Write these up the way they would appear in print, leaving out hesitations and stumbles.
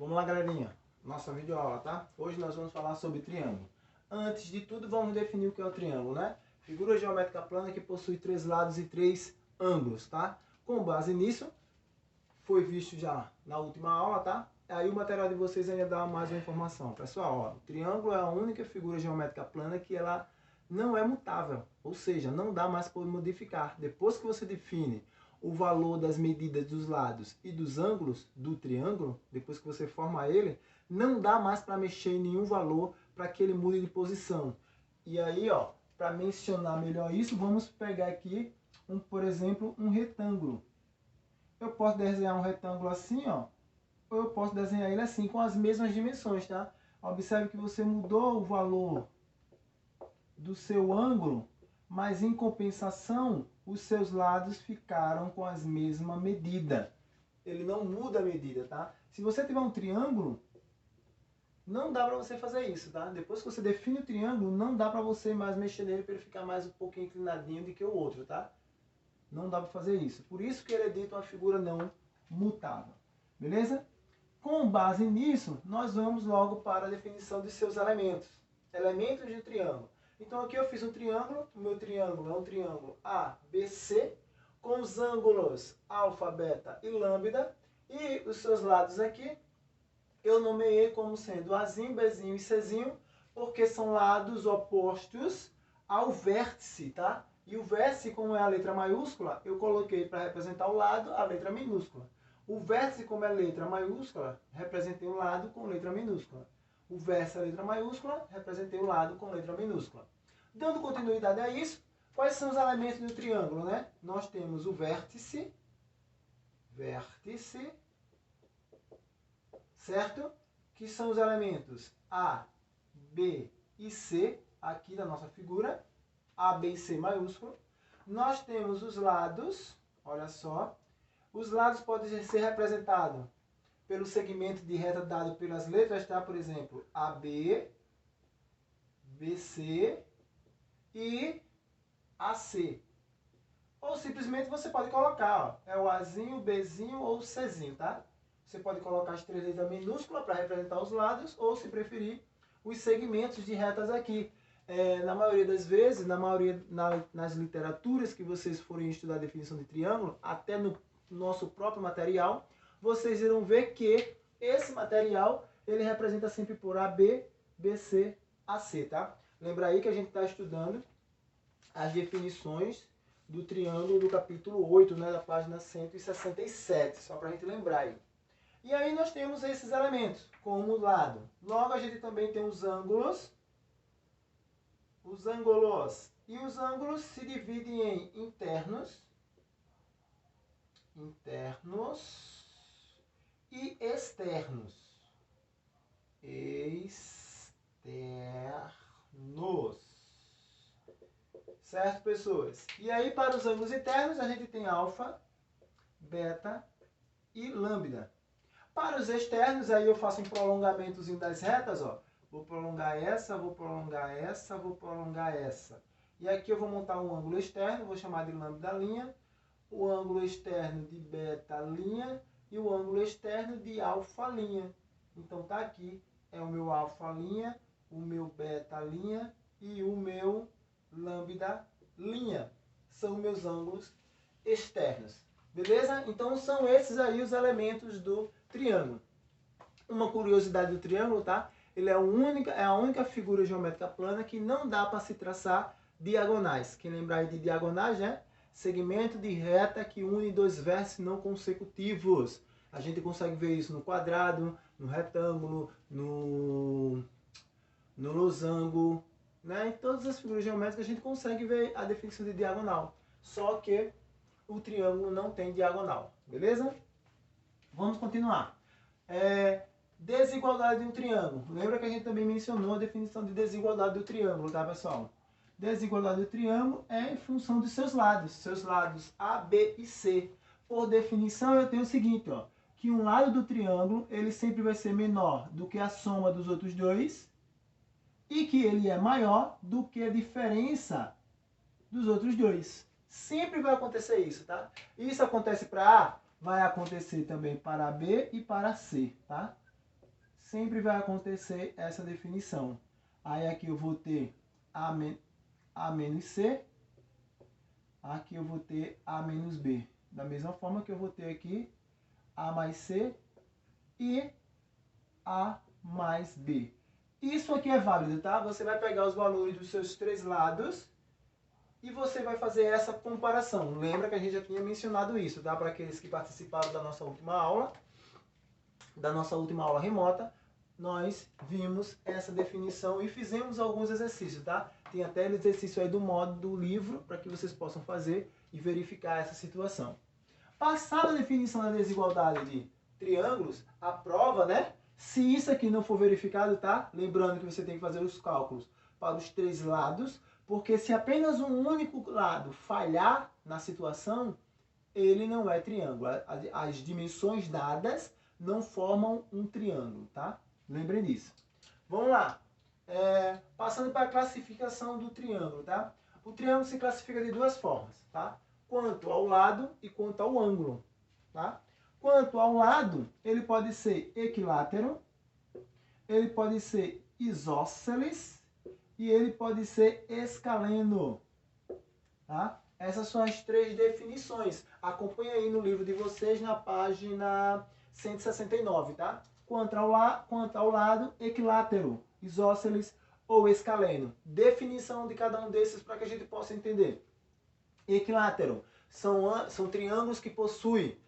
Vamos lá, galerinha. Nossa videoaula, tá? Hoje nós vamos falar sobre triângulo. Antes de tudo, vamos definir o que é o triângulo, né? Figura geométrica plana que possui 3 lados e 3 ângulos, tá? Com base nisso, foi visto já na última aula, tá? Aí o material de vocês ainda dá mais uma informação. Pessoal, ó, o triângulo é a única figura geométrica plana que ela não é mutável. Ou seja, não dá mais para modificar. Depois que você define o valor das medidas dos lados e dos ângulos do triângulo, depois que você forma ele, não dá mais para mexer em nenhum valor para que ele mude de posição. E aí, ó, para mencionar melhor isso, vamos pegar aqui, por exemplo, um retângulo. Eu posso desenhar um retângulo assim, ó, ou eu posso desenhar ele assim, com as mesmas dimensões, tá? Observe que você mudou o valor do seu ângulo, mas em compensação, os seus lados ficaram com as mesma medida. Ele não muda a medida, tá? Se você tiver um triângulo, não dá para você fazer isso, tá? Depois que você define o triângulo, não dá para você mais mexer nele para ele ficar mais um pouquinho inclinadinho do que o outro, tá? Não dá para fazer isso. Por isso que ele é dito uma figura não mutável. Beleza? Com base nisso, nós vamos logo para a definição de seus elementos. Elementos de triângulo. Então aqui eu fiz um triângulo, o meu triângulo é um triângulo ABC, com os ângulos alfa, beta e lambda, e os seus lados aqui eu nomeei como sendo Azinho, Bzinho e Czinho, porque são lados opostos ao vértice, tá? E o vértice, como é a letra maiúscula, eu coloquei para representar o lado a letra minúscula. O vértice, como é letra maiúscula, representei o lado com letra minúscula. O vértice, a letra maiúscula, representei o lado com letra minúscula. Dando continuidade a isso, quais são os elementos do triângulo, né? Nós temos o vértice, certo? Que são os elementos A, B e C, aqui da nossa figura, A, B e C maiúsculo. Nós temos os lados, olha só, os lados podem ser representados pelo segmento de reta dado pelas letras, tá? Por exemplo, AB, BC e AC. Ou simplesmente você pode colocar, ó, é o Azinho, o Bzinho ou o Czinho, tá? Você pode colocar as 3 letras minúsculas para representar os lados, ou, se preferir, os segmentos de retas aqui. Na maioria das vezes, nas literaturas que vocês forem estudar a definição de triângulo, até no nosso próprio material, vocês irão ver que esse material ele representa sempre por AB, BC, AC, tá? Lembra aí que a gente está estudando as definições do triângulo do capítulo 8, né, da página 167, só para a gente lembrar aí. E aí nós temos esses elementos como lado. Logo a gente também tem os ângulos. E os ângulos se dividem em internos e externos. Certo, pessoas? E aí para os ângulos internos a gente tem alfa, beta e lambda. Para os externos, aí eu faço um prolongamentozinho das retas, ó. Vou prolongar essa, vou prolongar essa, vou prolongar essa. E aqui eu vou montar um ângulo externo, vou chamar de lambda linha, o ângulo externo de beta linha e o ângulo externo de alfa linha. Então tá aqui, é o meu alfa linha, o meu beta linha e o meu lambda linha. São meus ângulos externos. Beleza? Então são esses aí os elementos do triângulo. Uma curiosidade do triângulo, tá? Ele é a única figura geométrica plana que não dá para se traçar diagonais. Quem lembrar aí de diagonais, né? Segmento de reta que une dois vértices não consecutivos. A gente consegue ver isso no quadrado, no retângulo, no losango, né? Em todas as figuras geométricas a gente consegue ver a definição de diagonal. Só que o triângulo não tem diagonal, beleza? Vamos continuar. Desigualdade de um triângulo. Lembra que a gente também mencionou a definição de desigualdade do triângulo, tá, pessoal? Desigualdade do triângulo é em função dos seus lados A, B e C. Por definição, eu tenho o seguinte, ó, que um lado do triângulo ele sempre vai ser menor do que a soma dos outros dois e que ele é maior do que a diferença dos outros dois. Sempre vai acontecer isso, tá? Isso acontece para A, vai acontecer também para B e para C, tá? sempre vai acontecer essa definição. Aí aqui eu vou ter A menos C, aqui eu vou ter A menos B. Da mesma forma que eu vou ter aqui A mais C e A mais B. Isso aqui é válido, tá? Você vai pegar os valores dos seus três lados e você vai fazer essa comparação. Lembra que a gente já tinha mencionado isso, tá? Para aqueles que participaram da nossa última aula remota, nós vimos essa definição e fizemos alguns exercícios, tá? Tem até o exercício aí do modo do livro para que vocês possam fazer e verificar essa situação. Passada a definição da desigualdade de triângulos, a prova, né? Se isso aqui não for verificado, tá? Lembrando que você tem que fazer os cálculos para os três lados, porque se apenas um único lado falhar na situação, ele não é triângulo. As dimensões dadas não formam um triângulo, tá? Lembrem disso. Vamos lá. Passando para a classificação do triângulo, tá? O triângulo se classifica de duas formas, tá? Quanto ao lado e quanto ao ângulo, tá? Quanto ao lado, ele pode ser equilátero, ele pode ser isósceles e ele pode ser escaleno, tá? Essas são as três definições. Acompanhe aí no livro de vocês na página 169, tá? Quanto ao lado, equilátero, isósceles ou escaleno. Definição de cada um desses para que a gente possa entender. Equilátero são triângulos que possuem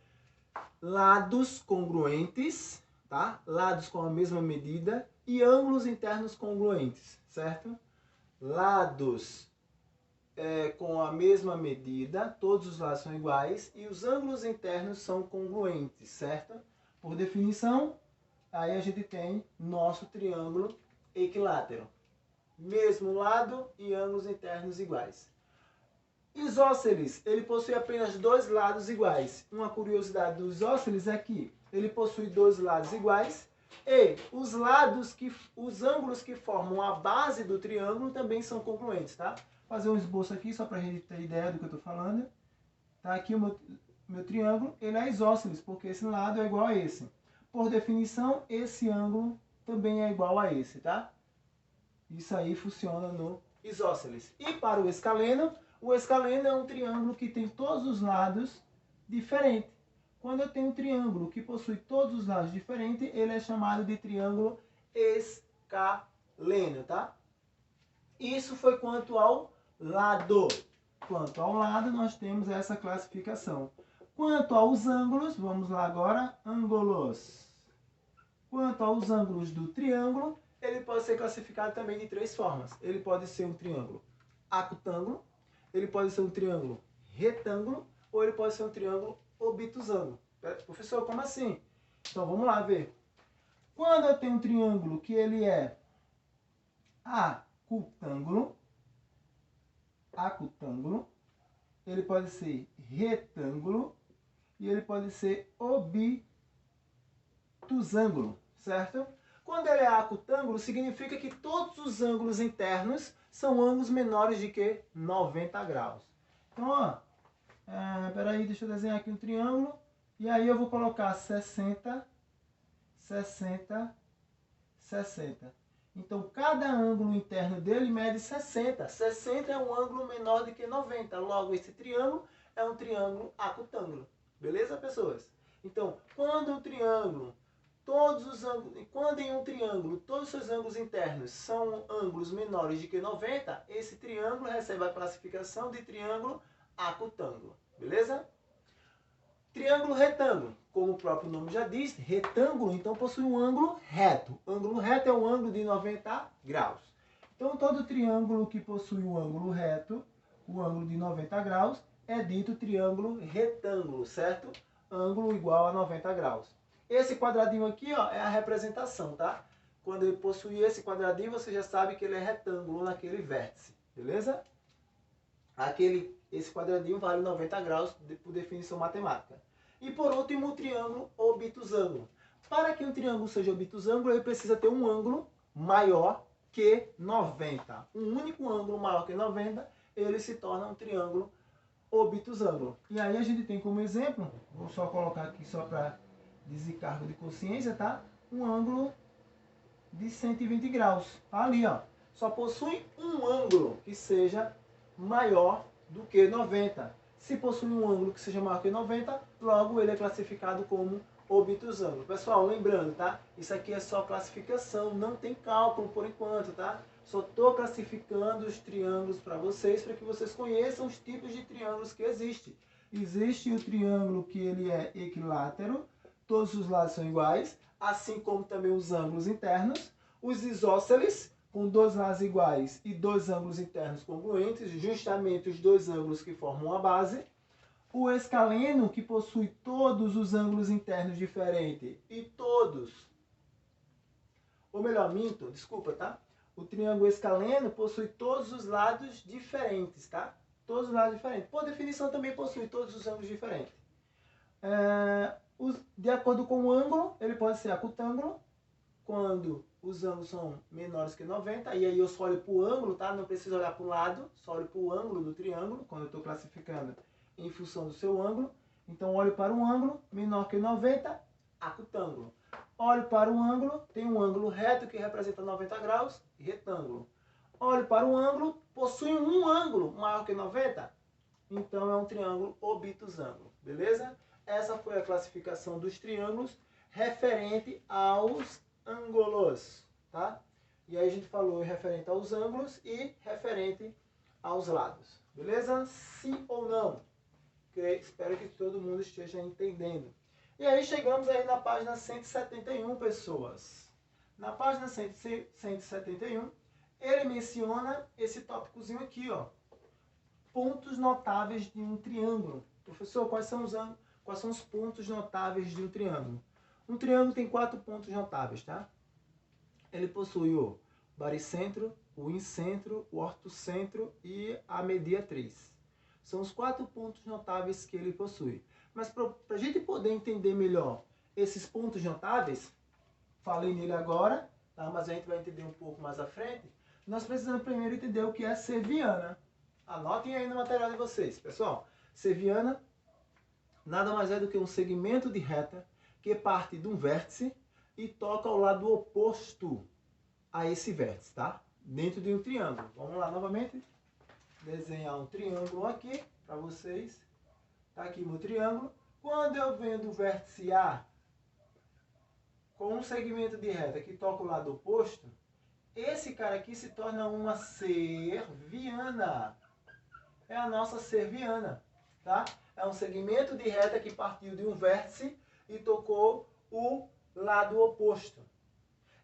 lados congruentes, tá? Lados com a mesma medida e ângulos internos congruentes, certo? Lados com a mesma medida, todos os lados são iguais e os ângulos internos são congruentes, certo? Por definição, aí a gente tem nosso triângulo equilátero. Mesmo lado e ângulos internos iguais. Isósceles, ele possui apenas dois lados iguais. Uma curiosidade do isósceles é que ele possui dois lados iguais e os ângulos que formam a base do triângulo também são congruentes, tá? Vou fazer um esboço aqui só para a gente ter ideia do que eu estou falando. Tá aqui o meu triângulo, ele é isósceles, porque esse lado é igual a esse. Por definição, esse ângulo também é igual a esse, tá? Isso aí funciona no isósceles. E para o escaleno é um triângulo que tem todos os lados diferentes. Quando eu tenho um triângulo que possui todos os lados diferentes, ele é chamado de triângulo escaleno, tá? Isso foi quanto ao lado. Quanto ao lado, nós temos essa classificação. Quanto aos ângulos, vamos lá agora, ângulos. Quanto aos ângulos do triângulo, ele pode ser classificado também de três formas. Ele pode ser um triângulo acutângulo, ele pode ser um triângulo retângulo ou ele pode ser um triângulo obtusângulo. Professor, como assim? Então vamos lá ver. Quando eu tenho um triângulo que ele é acutângulo, ele pode ser retângulo e ele pode ser obtusângulo, certo? Quando ele é acutângulo, significa que todos os ângulos internos são ângulos menores de que 90 graus. Então, ó, peraí, deixa eu desenhar aqui um triângulo. E aí eu vou colocar 60, 60, 60. Então, cada ângulo interno dele mede 60. 60 é um ângulo menor do que 90. Logo, esse triângulo é um triângulo acutângulo. Beleza, pessoas? Então, quando em um triângulo todos os seus ângulos internos são ângulos menores de que 90, esse triângulo recebe a classificação de triângulo acutângulo. Beleza? Triângulo retângulo, como o próprio nome já diz, retângulo, então possui um ângulo reto. Ângulo reto é um ângulo de 90 graus. Então, todo triângulo que possui um ângulo reto, o ângulo de 90 graus, é dito triângulo retângulo, certo? Ângulo igual a 90 graus. Esse quadradinho aqui, ó, é a representação, tá? Quando ele possui esse quadradinho, você já sabe que ele é retângulo naquele vértice, beleza? Esse quadradinho vale 90 graus por definição matemática. E por último, o triângulo obtusângulo. Para que um triângulo seja obtusângulo, ele precisa ter um ângulo maior que 90. Um único ângulo maior que 90, ele se torna um triângulo obtusângulo. E aí a gente tem como exemplo, vou só colocar aqui só para descargo de consciência, tá? Um ângulo de 120 graus. Tá ali, ó. Só possui um ângulo que seja maior do que 90. Se possui um ângulo que seja maior que 90, logo ele é classificado como obtusângulo. Pessoal, lembrando, tá? Isso aqui é só classificação, não tem cálculo por enquanto, tá? Só estou classificando os triângulos para vocês, para que vocês conheçam os tipos de triângulos que existem. Existe o triângulo que ele é equilátero, todos os lados são iguais, assim como também os ângulos internos. Os isósceles, com dois lados iguais e dois ângulos internos congruentes, justamente os dois ângulos que formam a base. O escaleno, que possui todos os ângulos internos diferentes e todos, ou melhor, minto, desculpa, tá? O triângulo escaleno possui todos os lados diferentes, tá? Todos os lados diferentes. Por definição, também possui todos os ângulos diferentes. De acordo com o ângulo, ele pode ser acutângulo, quando os ângulos são menores que 90, e aí eu só olho para o ângulo, tá? Não preciso olhar para o lado, só olho para o ângulo do triângulo, quando eu estou classificando em função do seu ângulo. Então, olho para um ângulo menor que 90, acutângulo. Olho para um ângulo, tem um ângulo reto que representa 90 graus, retângulo. Olho para um ângulo, possui um ângulo maior que 90, então é um triângulo obtusângulo, beleza? Essa foi a classificação dos triângulos referente aos ângulos, tá? E aí a gente falou referente aos ângulos e referente aos lados, beleza? Sim ou não? Espero que todo mundo esteja entendendo. E aí chegamos aí na página 171, pessoas. Na página 171, ele menciona esse tópicozinho aqui, ó. Pontos notáveis de um triângulo. Professor, quais são os pontos notáveis de um triângulo? Um triângulo tem 4 pontos notáveis, tá? Ele possui o baricentro, o incentro, o ortocentro e a mediatriz. São os 4 pontos notáveis que ele possui. Mas para a gente poder entender melhor esses pontos notáveis, falei nele agora, tá? Mas a gente vai entender um pouco mais à frente. Nós precisamos primeiro entender o que é serviana. Anotem aí no material de vocês, pessoal. Serviana nada mais é do que um segmento de reta que parte de um vértice e toca ao lado oposto a esse vértice, tá? Dentro de um triângulo. Vamos lá novamente. Desenhar um triângulo aqui para vocês. Tá aqui meu triângulo. Quando eu venho do vértice A com um segmento de reta que toca o lado oposto, esse cara aqui se torna uma serviana. É a nossa serviana, tá? É um segmento de reta que partiu de um vértice e tocou o lado oposto.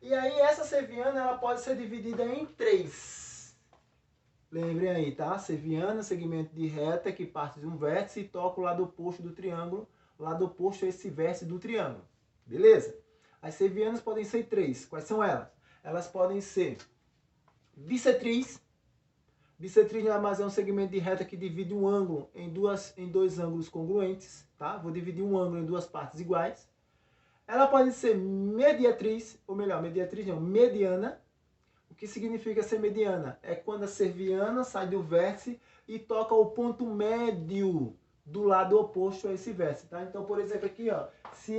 E aí essa serviana ela pode ser dividida em 3. Lembrem aí, tá? Serviana, segmento de reta que parte de um vértice e toca o lado oposto do triângulo. O lado oposto é esse vértice do triângulo. Beleza? As servianas podem ser 3. Quais são elas? Elas podem ser bissetriz. Bissetriz nada mais é um segmento de reta que divide um ângulo em dois ângulos congruentes, tá? Vou dividir um ângulo em duas partes iguais. Ela pode ser mediatriz, ou melhor, mediatriz não, mediana. O que significa ser mediana? É quando a serviana sai do vértice e toca o ponto médio do lado oposto a esse vértice, tá? Então, por exemplo, aqui, ó, se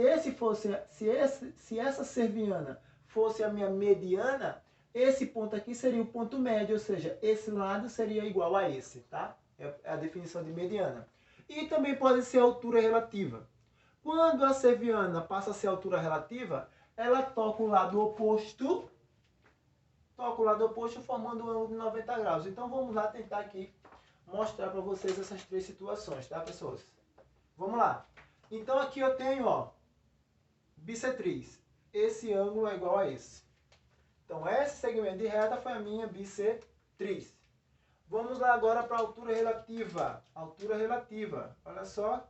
essa serviana fosse a minha mediana, esse ponto aqui seria o ponto médio, ou seja, esse lado seria igual a esse, tá? É a definição de mediana. E também pode ser altura relativa. Quando a serviana passa a ser altura relativa, ela toca o lado oposto, formando um ângulo de 90 graus. Então vamos lá tentar aqui mostrar para vocês essas 3 situações, tá, pessoas? Vamos lá. Então aqui eu tenho, ó, bissetriz. Esse ângulo é igual a esse. Então, esse segmento de reta foi a minha bissetriz. Vamos lá agora para a altura relativa. Altura relativa. Olha só.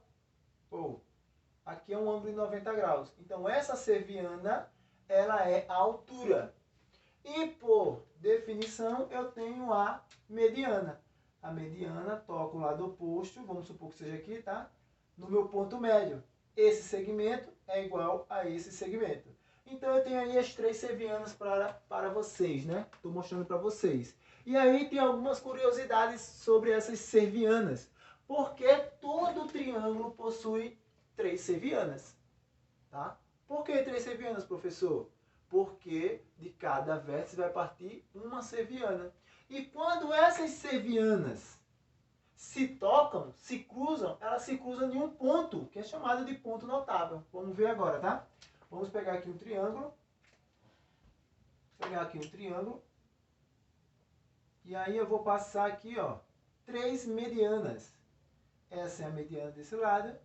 Aqui é um ângulo de 90 graus. Então, essa serviana, ela é a altura. E, por definição, eu tenho a mediana. A mediana toca o lado oposto, vamos supor que seja aqui, tá? No meu ponto médio. Esse segmento é igual a esse segmento. Então, eu tenho aí as 3 servianas para vocês, né? Estou mostrando para vocês. E aí, tem algumas curiosidades sobre essas servianas. Porque todo triângulo possui 3 servianas, tá? Por que 3 servianas, professor? porque de cada vértice vai partir uma serviana. E quando essas servianas se tocam, se cruzam, elas se cruzam em um ponto, que é chamado de ponto notável. Vamos ver agora, tá? Vamos pegar aqui um triângulo. E aí eu vou passar aqui, ó, 3 medianas. Essa é a mediana desse lado.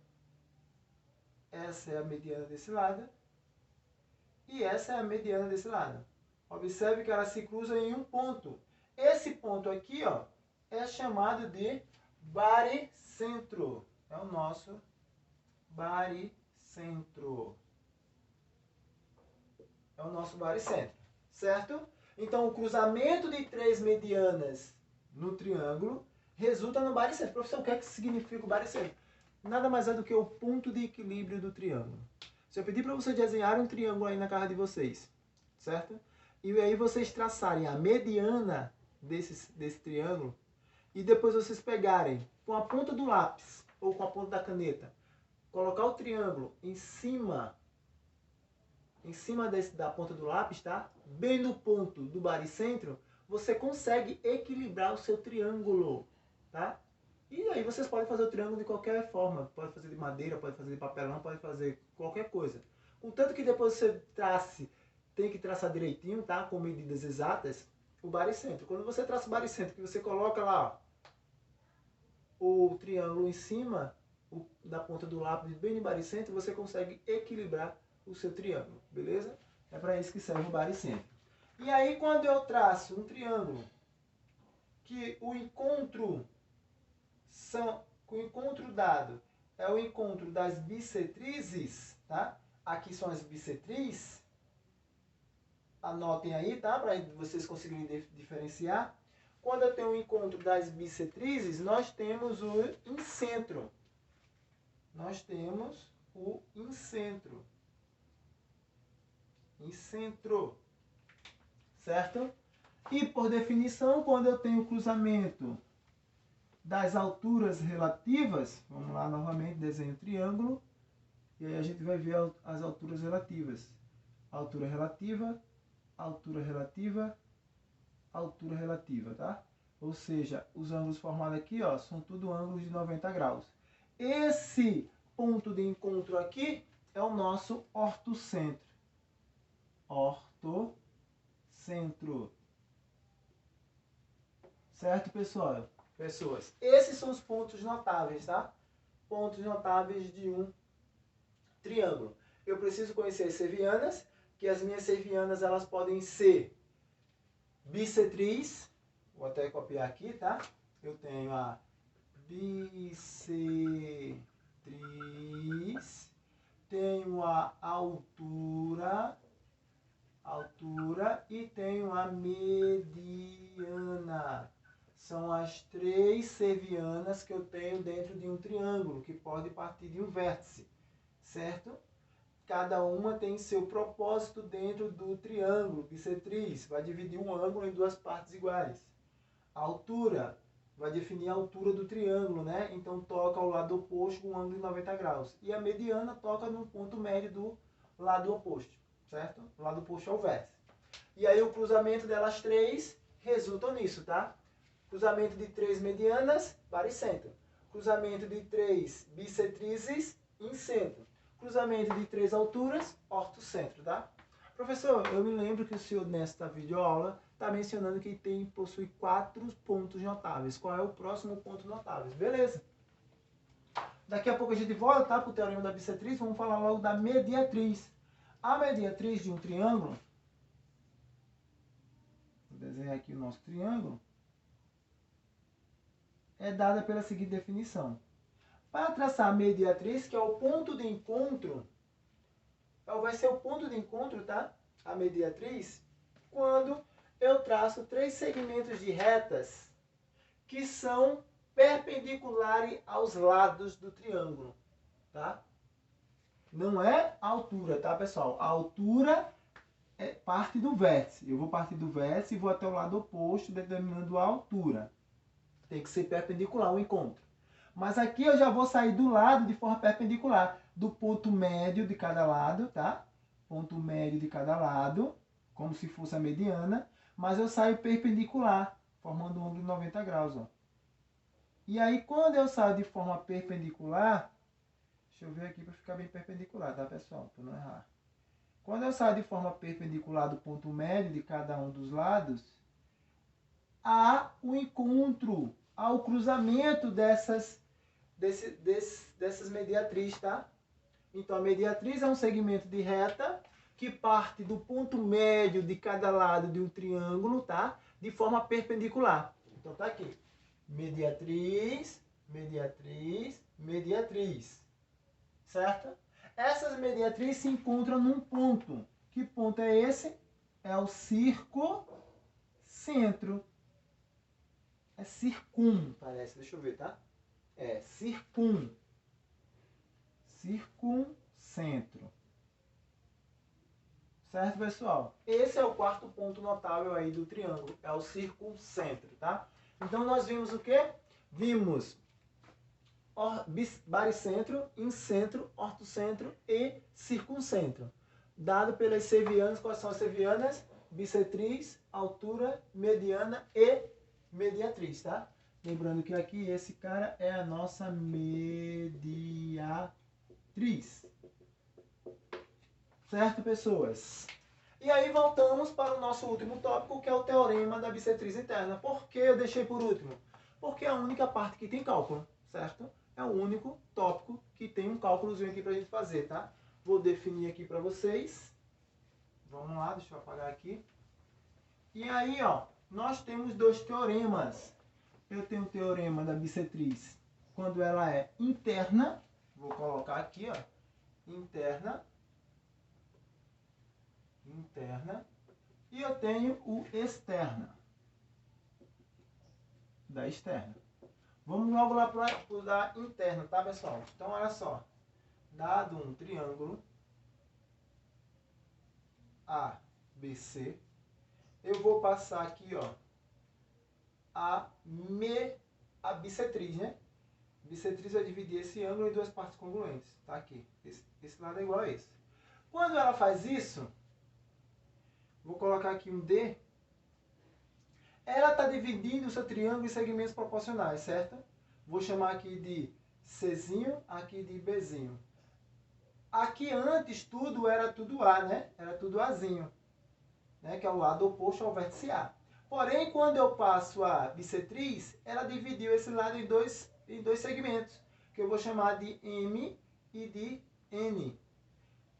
Essa é a mediana desse lado. E essa é a mediana desse lado. Observe que elas se cruzam em um ponto. Esse ponto aqui, ó, é chamado de baricentro. É o nosso baricentro. É o nosso baricentro, certo? Então, o cruzamento de 3 medianas no triângulo resulta no baricentro. Professor, o que é que significa o baricentro? Nada mais é do que o ponto de equilíbrio do triângulo. Se eu pedir para vocês desenharem um triângulo aí na casa de vocês, certo? E aí vocês traçarem a mediana desse triângulo, e depois vocês pegarem com a ponta do lápis ou com a ponta da caneta, colocar o triângulo em cima da ponta do lápis, tá? Bem no ponto do baricentro, você consegue equilibrar o seu triângulo, tá? E aí vocês podem fazer o triângulo de qualquer forma. Pode fazer de madeira, pode fazer de papelão, pode fazer qualquer coisa. Contanto que depois você tem que traçar direitinho, tá? Com medidas exatas, o baricentro. Quando você traça o baricentro, que você coloca lá, ó, o triângulo em cima da ponta do lápis, bem no baricentro, você consegue equilibrar o seu triângulo, beleza? É para isso que serve o baricentro. E aí, quando eu traço um triângulo que o encontro dado é o encontro das bissetrizes, tá? Aqui são as bissetrizes. Anotem aí, tá? Para vocês conseguirem diferenciar. Quando eu tenho o encontro das bissetrizes, nós temos o incentro. Incentro. Certo? E por definição, quando eu tenho o cruzamento das alturas relativas, vamos lá novamente, desenho o triângulo, e aí a gente vai ver as alturas relativas. Altura relativa, altura relativa, altura relativa, tá? Ou seja, os ângulos formados aqui, ó, são tudo ângulos de 90 graus. Esse ponto de encontro aqui é o nosso ortocentro. Ortocentro. Certo, pessoal? Pessoas. Esses são os pontos notáveis, tá? Pontos notáveis de um triângulo. Eu preciso conhecer as servianas, que as minhas servianas elas podem ser bissetriz. Vou até copiar aqui, tá? Eu tenho a bissetriz, tenho a altura e tenho a mediana. São as 3 servianas que eu tenho dentro de um triângulo, que pode partir de um vértice, certo? Cada uma tem seu propósito dentro do triângulo bissetriz. Vai dividir um ângulo em 2 partes iguais. A altura vai definir a altura do triângulo, né? Então toca ao lado oposto com um ângulo de 90 graus. E a mediana toca no ponto médio do lado oposto, certo? O lado oposto ao vértice. E aí o cruzamento delas 3 resulta nisso, tá? Cruzamento de 3 medianas, baricentro. Cruzamento de 3 bissetrizes, incentro. Cruzamento de 3 alturas, ortocentro, tá? Professor, eu me lembro que o senhor, nesta videoaula, está mencionando que possui 4 pontos notáveis. Qual é o próximo ponto notável? Beleza. Daqui a pouco a gente volta, tá, para o teorema da bissetriz. Vamos falar logo da mediatriz. A mediatriz de um triângulo, vou desenhar aqui o nosso triângulo, é dada pela seguinte definição. Para traçar a mediatriz, que é o ponto de encontro, vai ser o ponto de encontro, tá? A mediatriz, quando eu traço 3 segmentos de retas que são perpendiculares aos lados do triângulo, tá? Não é a altura, tá, pessoal? A altura é parte do vértice. Eu vou partir do vértice e vou até o lado oposto, determinando a altura. Tem que ser perpendicular o encontro. Mas aqui eu já vou sair do lado de forma perpendicular, do ponto médio de cada lado, tá? Ponto médio de cada lado. como se fosse a mediana, mas eu saio perpendicular, formando um ângulo de 90 graus, ó. E aí, quando eu saio de forma perpendicular, deixa eu ver aqui para ficar bem perpendicular, tá, pessoal? Para não errar. Quando eu saio de forma perpendicular do ponto médio de cada um dos lados, há o encontro, há o cruzamento dessas mediatrizes, tá? Então, a mediatriz é um segmento de reta que parte do ponto médio de cada lado de um triângulo, tá? De forma perpendicular. Então, tá aqui. Mediatriz, mediatriz, mediatriz. Certo? Essas mediatrizes se encontram num ponto. Que ponto é esse? É o circuncentro. É circum, parece. Deixa eu ver, tá? É circum. Circuncentro. Certo, pessoal? Esse é o quarto ponto notável aí do triângulo. É o circuncentro, tá? Então, nós vimos o quê? Vimos baricentro, incentro, ortocentro e circuncentro. Dado pelas cervianas, quais são as cervianas? Bissetriz, altura, mediana e mediatriz, tá? Lembrando que aqui esse cara é a nossa mediatriz. Certo, pessoas? E aí voltamos para o nosso último tópico, que é o teorema da bissetriz interna. Por que eu deixei por último? Porque é a única parte que tem cálculo, certo? É o único tópico que tem um cálculozinho aqui para a gente fazer, tá? Vou definir aqui para vocês. Vamos lá, deixa eu apagar aqui. E aí, ó, nós temos dois teoremas. Eu tenho o teorema da bissetriz quando ela é interna. Vou colocar aqui, ó, interna. Interna. E eu tenho o externa. Da externa. Vamos logo lá para o da interna, tá, pessoal? Então, olha só. Dado um triângulo ABC, eu vou passar aqui, ó, a bissetriz, né? Bissetriz vai dividir esse ângulo em duas partes congruentes. Tá aqui. Esse lado é igual a esse. Quando ela faz isso, vou colocar aqui um D. Ela está dividindo o seu triângulo em segmentos proporcionais, certo? Vou chamar aqui de Czinho, aqui de Bzinho. Aqui antes tudo era tudo A, né? Era tudo Azinho, né? Que é o lado oposto ao vértice A. Porém, quando eu passo a bissetriz, ela dividiu esse lado em dois segmentos, que eu vou chamar de M e de N.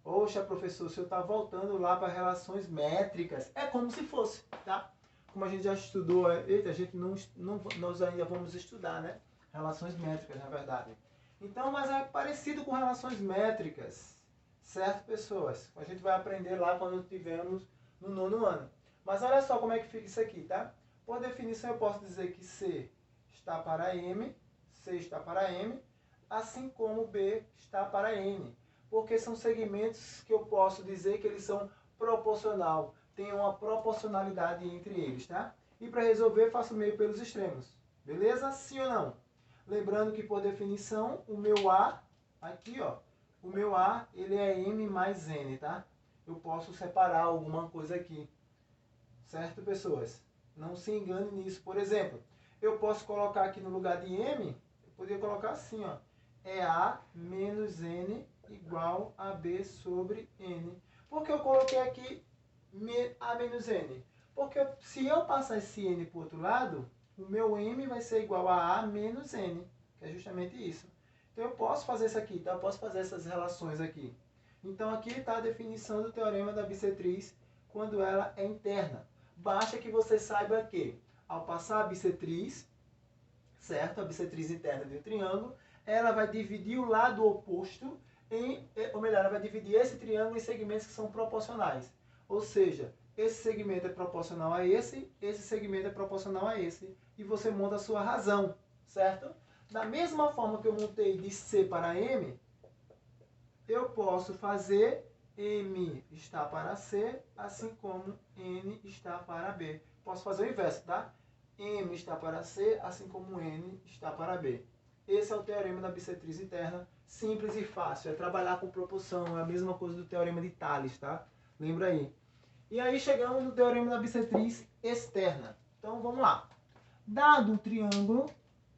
Poxa, professor, o senhor está voltando lá para relações métricas. É como se fosse, tá? Como a gente já estudou, eita, a gente nós ainda vamos estudar, né? Relações métricas, na verdade. Então, mas é parecido com relações métricas, certo, pessoas? A gente vai aprender lá quando estivermos no 9º ano. Mas olha só como é que fica isso aqui, tá? Por definição, eu posso dizer que C está para M, C está para M, assim como B está para N. Porque são segmentos que eu posso dizer que eles são proporcional, tem uma proporcionalidade entre eles, tá? E para resolver, faço meio pelos extremos. Beleza? Sim ou não? Lembrando que, por definição, o meu A, aqui, ó, o meu A, ele é M mais N, tá? Eu posso separar alguma coisa aqui. Certo, pessoas? Não se engane nisso. Por exemplo, eu posso colocar aqui no lugar de M, eu poderia colocar assim, ó. É A menos N igual a B sobre N. Por que eu coloquei aqui A menos N? Porque se eu passar esse N para o outro lado, o meu M vai ser igual a menos N, que é justamente isso. Então, eu posso fazer isso aqui, tá? Eu posso fazer essas relações aqui. Então, aqui está a definição do teorema da bissetriz quando ela é interna. Basta que você saiba que, ao passar a bissetriz, certo? A bissetriz interna de um triângulo, ela vai dividir o lado oposto ou melhor, ela vai dividir esse triângulo em segmentos que são proporcionais. Ou seja, esse segmento é proporcional a esse segmento é proporcional a esse, e você monta a sua razão, certo? Da mesma forma que eu montei de C para M, eu posso fazer M está para C, assim como N está para B. Posso fazer o inverso, tá? M está para C, assim como N está para B. Esse é o teorema da bissetriz interna, simples e fácil. É trabalhar com proporção, é a mesma coisa do teorema de Tales, tá? Lembra aí. E aí chegamos no teorema da bissetriz externa. Então vamos lá. Dado o triângulo,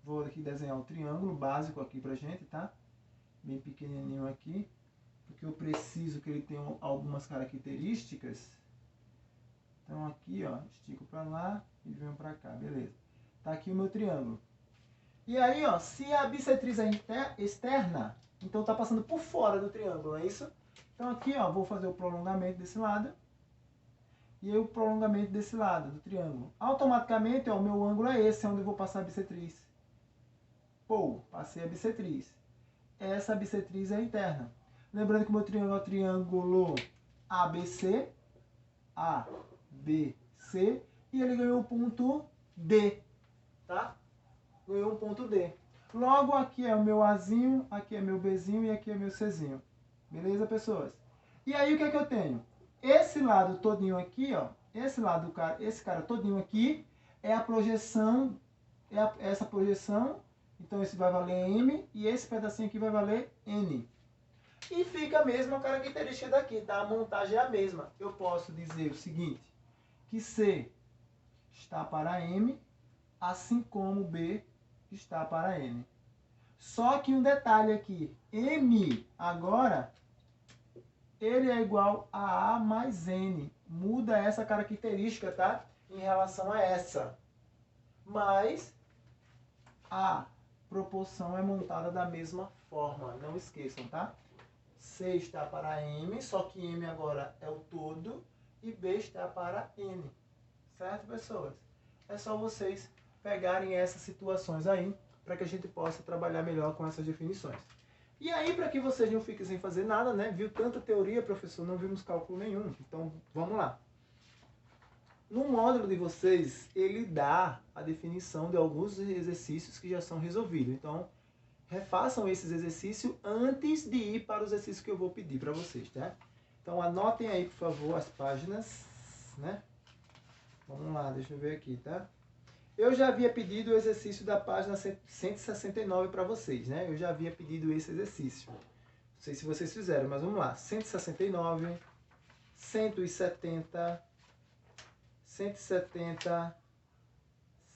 vou aqui desenhar um triângulo básico aqui pra gente, tá? Bem pequenininho aqui, porque eu preciso que ele tenha algumas características. Então aqui, ó, estico pra lá e venho pra cá, beleza. Tá aqui o meu triângulo. E aí, ó, se a bissetriz é externa, então tá passando por fora do triângulo, é isso? Então aqui, ó, vou fazer o prolongamento desse lado. E aí o prolongamento desse lado do triângulo. Automaticamente, ó, o meu ângulo é esse, onde eu vou passar a bissetriz. Pô, passei a bissetriz. Essa bissetriz é interna. Lembrando que o meu triângulo é o triângulo ABC. ABC. E ele ganhou o ponto D. Tá? Ganhou um ponto D. Logo, aqui é o meu Azinho, aqui é meu Bzinho e aqui é meu Czinho. Beleza, pessoas? E aí, o que é que eu tenho? Esse lado todinho aqui, ó, esse cara todinho aqui é a projeção, essa projeção, então esse vai valer M e esse pedacinho aqui vai valer N. E fica a mesma característica daqui, tá? A montagem é a mesma. Eu posso dizer o seguinte, que C está para M, assim como B está para N. Só que um detalhe aqui, M agora ele é igual a A mais N. Muda essa característica, tá? Em relação a essa. Mas a proporção é montada da mesma forma. Não esqueçam, tá? C está para M, só que M agora é o todo. E B está para N. Certo, pessoas? É só vocês pegarem essas situações aí, para que a gente possa trabalhar melhor com essas definições. E aí, para que vocês não fiquem sem fazer nada, né? Viu tanta teoria, professor, não vimos cálculo nenhum. Então, vamos lá. No módulo de vocês, ele dá a definição de alguns exercícios que já são resolvidos. Então, refaçam esses exercícios antes de ir para os exercícios que eu vou pedir para vocês, tá? Então, anotem aí, por favor, as páginas, né? Vamos lá, deixa eu ver aqui, tá? Eu já havia pedido o exercício da página 169 para vocês, né? Eu já havia pedido esse exercício. Não sei se vocês fizeram, mas vamos lá. 169, 170, 170,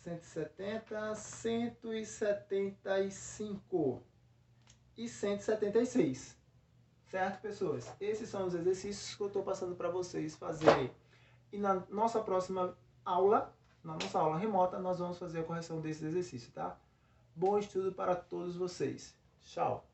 170, 175 e 176. Certo, pessoas? Esses são os exercícios que eu estou passando para vocês fazerem. E na nossa próxima aula, na nossa aula remota, nós vamos fazer a correção desses exercícios, tá? Bom estudo para todos vocês. Tchau!